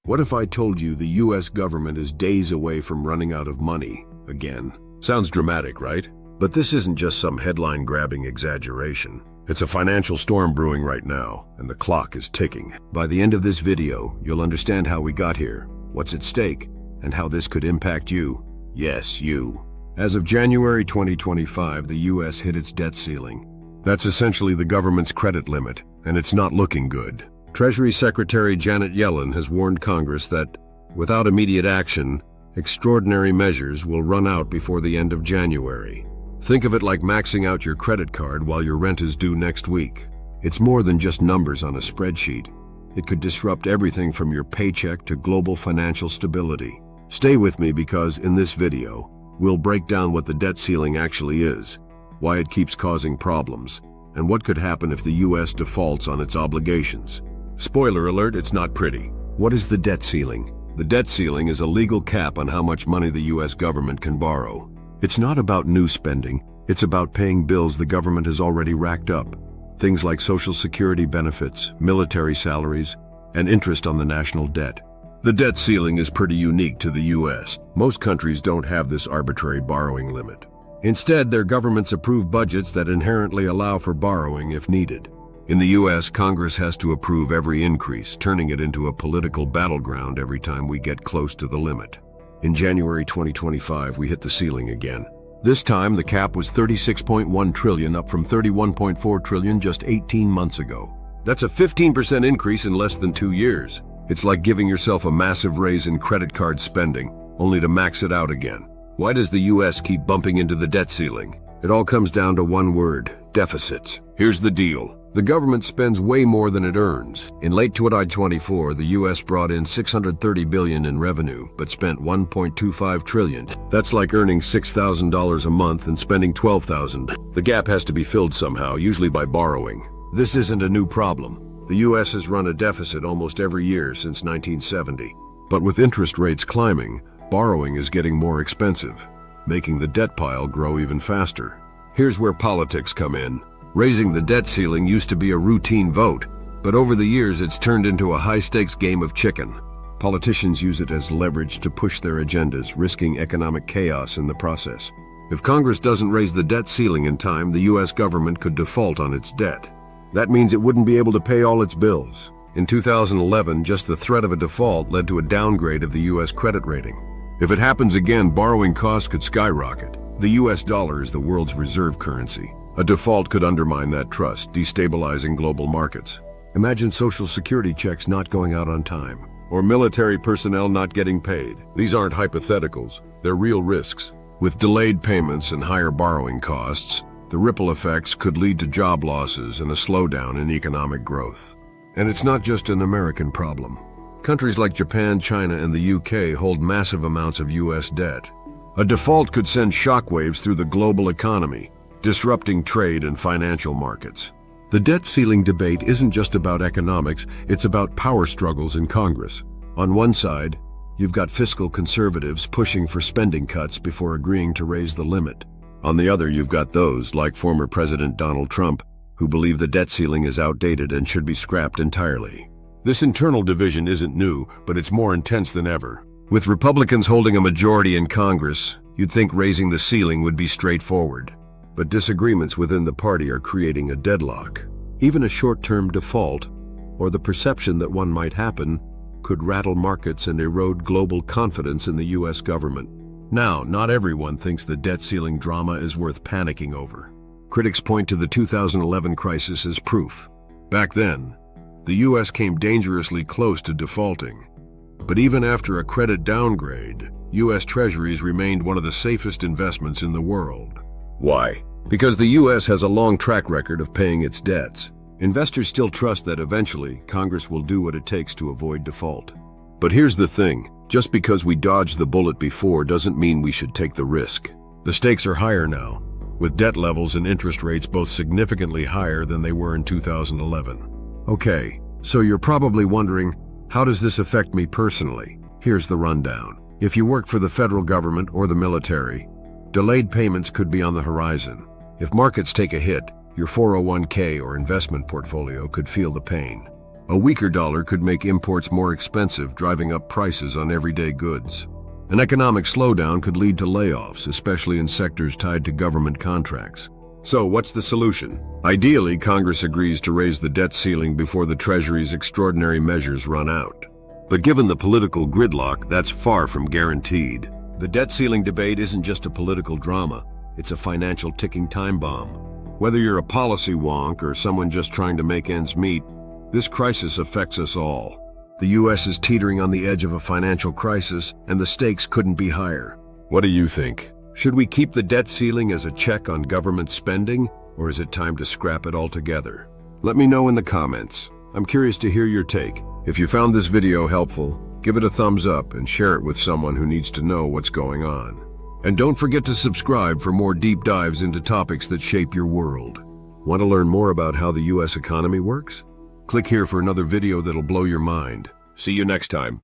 What if I told you the US government is days away from running out of money again? Sounds dramatic, right? But this isn't just some headline-grabbing exaggeration. It's a financial storm brewing right now, and the clock is ticking. By the end of this video, you'll understand how we got here, what's at stake, and how this could impact you. Yes, you. As of January 2025, the US hit its debt ceiling. That's essentially the government's credit limit, and it's not looking good. Treasury Secretary Janet Yellen has warned Congress that, without immediate action, extraordinary measures will run out before the end of January. Think of it like maxing out your credit card while your rent is due next week. It's more than just numbers on a spreadsheet. It could disrupt everything from your paycheck to global financial stability. Stay with me because in this video, we'll break down what the debt ceiling actually is, why it keeps causing problems, and what could happen if the US defaults on its obligations. Spoiler alert, it's not pretty. What is the debt ceiling? The debt ceiling is a legal cap on how much money the US government can borrow. It's not about new spending, it's about paying bills the government has already racked up. Things like Social Security benefits, military salaries, and interest on the national debt. The debt ceiling is pretty unique to the US. Most countries don't have this arbitrary borrowing limit. Instead, their governments approve budgets that inherently allow for borrowing if needed. In the US, Congress has to approve every increase, turning it into a political battleground every time we get close to the limit. In January 2025, we hit the ceiling again. This time, the cap was $36.1 trillion, up from $31.4 trillion just 18 months ago. That's a 15% increase in less than 2 years. It's like giving yourself a massive raise in credit card spending, only to max it out again. Why does the US keep bumping into the debt ceiling? It all comes down to one word: deficits. Here's the deal. The government spends way more than it earns. In late 2024, the US brought in $630 billion in revenue, but spent $1.25 trillion. That's like earning $6,000 a month and spending $12,000. The gap has to be filled somehow, usually by borrowing. This isn't a new problem. The US has run a deficit almost every year since 1970. But with interest rates climbing, borrowing is getting more expensive, making the debt pile grow even faster. Here's where politics come in. Raising the debt ceiling used to be a routine vote, but over the years it's turned into a high-stakes game of chicken. Politicians use it as leverage to push their agendas, risking economic chaos in the process. If Congress doesn't raise the debt ceiling in time, the US government could default on its debt. That means it wouldn't be able to pay all its bills. In 2011, just the threat of a default led to a downgrade of the US credit rating. If it happens again, borrowing costs could skyrocket. The US dollar is the world's reserve currency. A default could undermine that trust, destabilizing global markets. Imagine Social Security checks not going out on time, or military personnel not getting paid. These aren't hypotheticals, they're real risks. With delayed payments and higher borrowing costs, the ripple effects could lead to job losses and a slowdown in economic growth. And it's not just an American problem. Countries like Japan, China, and the UK hold massive amounts of US debt. A default could send shockwaves through the global economy, disrupting trade and financial markets. The debt ceiling debate isn't just about economics, it's about power struggles in Congress. On one side, you've got fiscal conservatives pushing for spending cuts before agreeing to raise the limit. On the other, you've got those, like former President Donald Trump, who believe the debt ceiling is outdated and should be scrapped entirely. This internal division isn't new, but it's more intense than ever. With Republicans holding a majority in Congress, you'd think raising the ceiling would be straightforward. But disagreements within the party are creating a deadlock. Even a short-term default, or the perception that one might happen, could rattle markets and erode global confidence in the US government. Now, not everyone thinks the debt ceiling drama is worth panicking over. Critics point to the 2011 crisis as proof. Back then, the US came dangerously close to defaulting. But even after a credit downgrade, US Treasuries remained one of the safest investments in the world. Why? Because the US has a long track record of paying its debts. Investors still trust that eventually Congress will do what it takes to avoid default. But here's the thing, just because we dodged the bullet before doesn't mean we should take the risk. The stakes are higher now, with debt levels and interest rates both significantly higher than they were in 2011. Okay, so you're probably wondering, how does this affect me personally? Here's the rundown. If you work for the federal government or the military, delayed payments could be on the horizon. If markets take a hit, your 401k or investment portfolio could feel the pain. A weaker dollar could make imports more expensive, driving up prices on everyday goods. An economic slowdown could lead to layoffs, especially in sectors tied to government contracts. So, what's the solution? Ideally, Congress agrees to raise the debt ceiling before the Treasury's extraordinary measures run out. But given the political gridlock, that's far from guaranteed. The debt ceiling debate isn't just a political drama, it's a financial ticking time bomb. Whether you're a policy wonk or someone just trying to make ends meet, this crisis affects us all. The U.S. is teetering on the edge of a financial crisis, and the stakes couldn't be higher. What do you think? Should we keep the debt ceiling as a check on government spending, or is it time to scrap it altogether? Let me know in the comments. I'm curious to hear your take. If you found this video helpful, give it a thumbs up and share it with someone who needs to know what's going on. And don't forget to subscribe for more deep dives into topics that shape your world. Want to learn more about how the U.S. economy works? Click here for another video that'll blow your mind. See you next time.